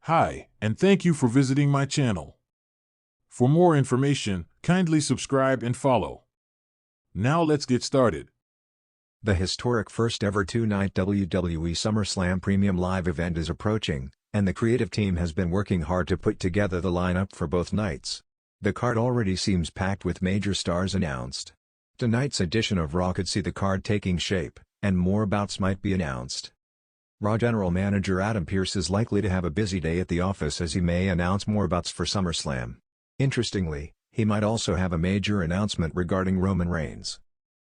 Hi, and thank you for visiting my channel. For more information, kindly subscribe and follow. Now let's get started. The historic first-ever two-night WWE SummerSlam Premium Live event is approaching, and the creative team has been working hard to put together the lineup for both nights. The card already seems packed with major stars announced. Tonight's edition of Raw could see the card taking shape, and more bouts might be announced. Raw General Manager Adam Pearce is likely to have a busy day at the office as he may announce more bouts for SummerSlam. Interestingly, he might also have a major announcement regarding Roman Reigns.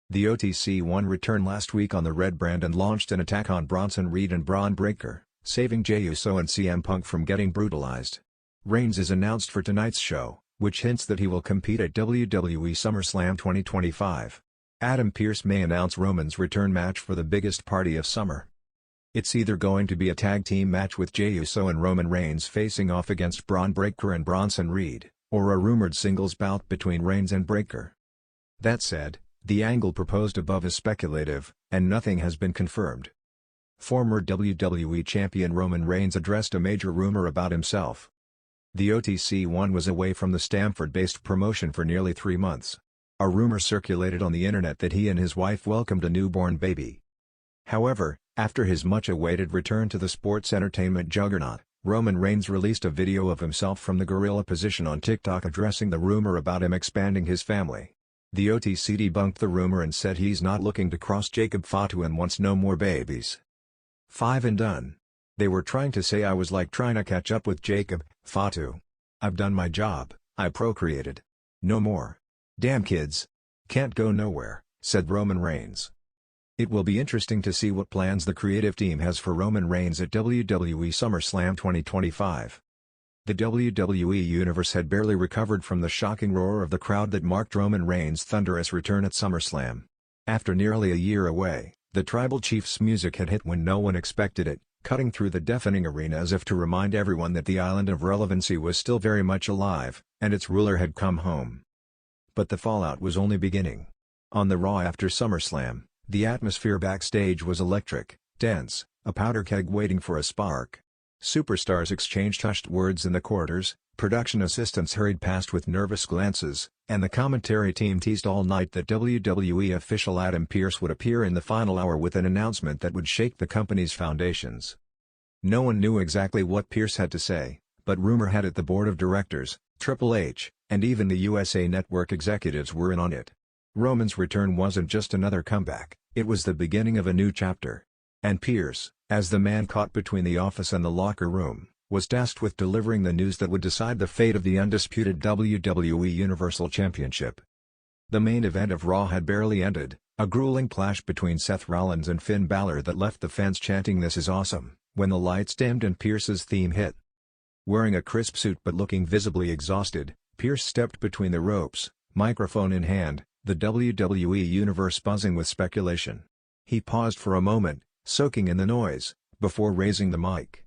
The OTC won return last week on the red brand and launched an attack on Bronson Reed and Braun Breaker, saving Jey Uso and CM Punk from getting brutalized. Reigns is announced for tonight's show, which hints that he will compete at WWE SummerSlam 2025. Adam Pearce may announce Roman's return match for the biggest party of summer. It's either going to be a tag team match with Jey Uso and Roman Reigns facing off against Braun Breaker and Bronson Reed, or a rumored singles bout between Reigns and Breaker. That said, the angle proposed above is speculative, and nothing has been confirmed. Former WWE Champion Roman Reigns addressed a major rumor about himself. The OTC1 was away from the Stamford-based promotion for nearly 3 months. A rumor circulated on the internet that he and his wife welcomed a newborn baby. However, after his much-awaited return to the sports entertainment juggernaut, Roman Reigns released a video of himself from the gorilla position on TikTok addressing the rumor about him expanding his family. The OTC debunked the rumor and said he's not looking to cross Jacob Fatu and wants no more babies. 5 and done. They were trying to say I was like trying to catch up with Jacob Fatu. I've done my job, I procreated. No more. Damn kids. Can't go nowhere, said Roman Reigns. It will be interesting to see what plans the creative team has for Roman Reigns at WWE SummerSlam 2025. The WWE Universe had barely recovered from the shocking roar of the crowd that marked Roman Reigns' thunderous return at SummerSlam. After nearly a year away, the Tribal Chief's music had hit when no one expected it, cutting through the deafening arena as if to remind everyone that the island of relevancy was still very much alive, and its ruler had come home. But the fallout was only beginning. On the Raw after SummerSlam, the atmosphere backstage was electric, dense, a powder keg waiting for a spark. Superstars exchanged hushed words in the corridors, production assistants hurried past with nervous glances, and the commentary team teased all night that WWE official Adam Pearce would appear in the final hour with an announcement that would shake the company's foundations. No one knew exactly what Pearce had to say, but rumor had it the board of directors, Triple H, and even the USA Network executives were in on it. Roman's return wasn't just another comeback, it was the beginning of a new chapter. And Pearce, as the man caught between the office and the locker room, was tasked with delivering the news that would decide the fate of the undisputed WWE Universal Championship. The main event of Raw had barely ended, a grueling clash between Seth Rollins and Finn Balor that left the fans chanting "This is awesome," when the lights dimmed and Pearce's theme hit. Wearing a crisp suit but looking visibly exhausted, Pearce stepped between the ropes, microphone in hand, the WWE Universe buzzing with speculation. He paused for a moment, soaking in the noise, before raising the mic.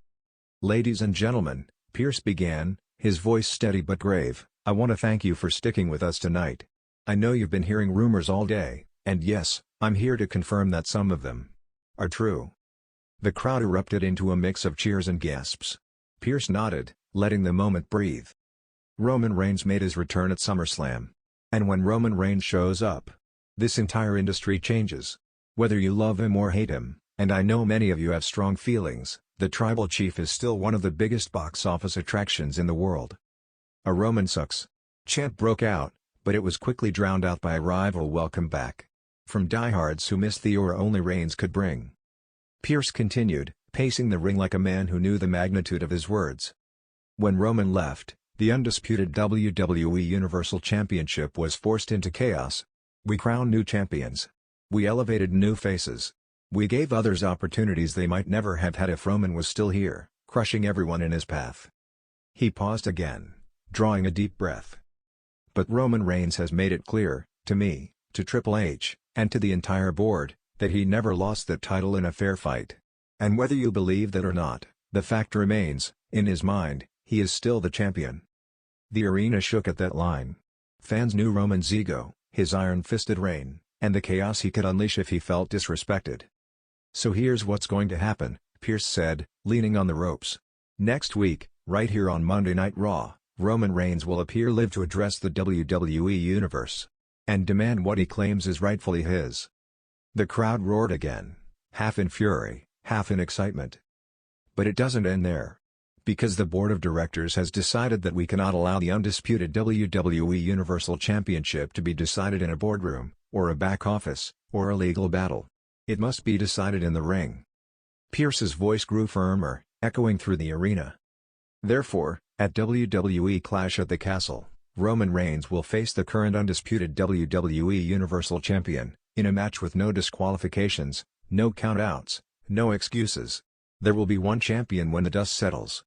"Ladies and gentlemen," Pearce began, his voice steady but grave, "I want to thank you for sticking with us tonight. I know you've been hearing rumors all day, and yes, I'm here to confirm that some of them are true." The crowd erupted into a mix of cheers and gasps. Pearce nodded, letting the moment breathe. Roman Reigns made his return at SummerSlam. And when Roman Reigns shows up, this entire industry changes. Whether you love him or hate him, and I know many of you have strong feelings, the Tribal Chief is still one of the biggest box office attractions in the world. A "Roman sucks" chant broke out, but it was quickly drowned out by a rival welcome back from diehards who missed the aura only Reigns could bring. Pearce continued, pacing the ring like a man who knew the magnitude of his words. When Roman left, the undisputed WWE Universal Championship was forced into chaos. We crowned new champions. We elevated new faces. We gave others opportunities they might never have had if Roman was still here, crushing everyone in his path. He paused again, drawing a deep breath. But Roman Reigns has made it clear, to me, to Triple H, and to the entire board, that he never lost that title in a fair fight. And whether you believe that or not, the fact remains, in his mind, he is still the champion. The arena shook at that line. Fans knew Roman's ego, his iron-fisted reign, and the chaos he could unleash if he felt disrespected. "So here's what's going to happen," Pearce said, leaning on the ropes. "Next week, Right here on Monday Night Raw, Roman Reigns will appear live to address the WWE Universe and demand what he claims is rightfully his. The crowd roared again, half in fury, half in excitement. But it doesn't end there. Because the board of directors has decided that we cannot allow the undisputed WWE Universal Championship to be decided in a boardroom, or a back office, or a legal battle. It must be decided in the ring. Pearce's voice grew firmer, echoing through the arena. Therefore, at WWE Clash at the Castle, Roman Reigns will face the current undisputed WWE Universal Champion, in a match with no disqualifications, no countouts, no excuses. There will be one champion when the dust settles.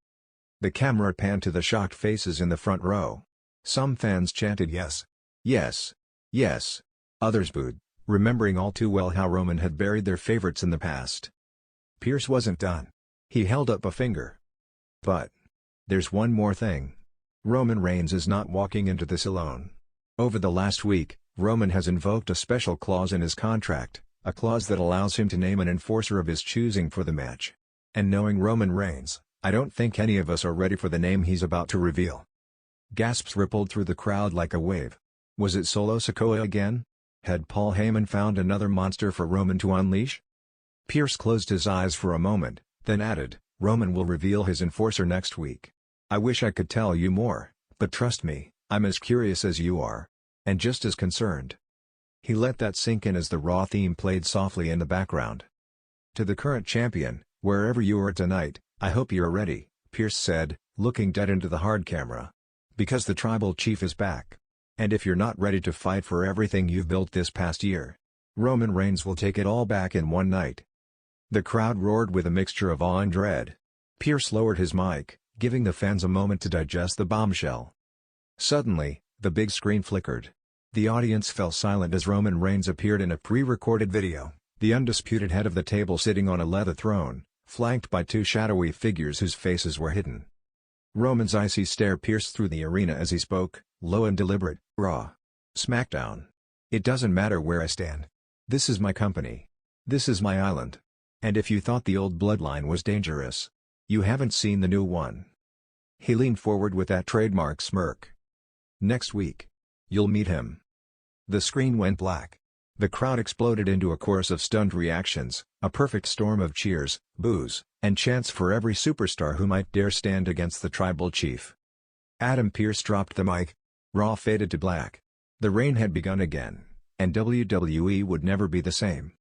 The camera panned to the shocked faces in the front row. Some fans chanted yes. Yes. Yes. Others booed, remembering all too well how Roman had buried their favorites in the past. Pearce wasn't done. He held up a finger. But there's one more thing. Roman Reigns is not walking into this alone. Over the last week, Roman has invoked a special clause in his contract, a clause that allows him to name an enforcer of his choosing for the match. And knowing Roman Reigns, I don't think any of us are ready for the name he's about to reveal. Gasps rippled through the crowd like a wave. Was it Solo Sikoa again? Had Paul Heyman found another monster for Roman to unleash? Pearce closed his eyes for a moment, then added, Roman will reveal his enforcer next week. I wish I could tell you more, but trust me, I'm as curious as you are. And just as concerned. He let that sink in as the Raw theme played softly in the background. To the current champion, wherever you are tonight, I hope you're ready, Pearce said, looking dead into the hard camera. Because the tribal chief is back. And if you're not ready to fight for everything you've built this past year, Roman Reigns will take it all back in one night. The crowd roared with a mixture of awe and dread. Pearce lowered his mic, giving the fans a moment to digest the bombshell. Suddenly, the big screen flickered. The audience fell silent as Roman Reigns appeared in a pre-recorded video, the undisputed head of the table sitting on a leather throne, flanked by two shadowy figures whose faces were hidden. Roman's icy stare pierced through the arena as he spoke, low and deliberate, Raw. SmackDown. It doesn't matter where I stand. This is my company. This is my island. And if you thought the old bloodline was dangerous, you haven't seen the new one. He leaned forward with that trademark smirk. Next week. You'll meet him. The screen went black. The crowd exploded into a chorus of stunned reactions, a perfect storm of cheers, boos, and chants for every superstar who might dare stand against the tribal chief. Adam Pearce dropped the mic. Raw faded to black. The reign had begun again, and WWE would never be the same.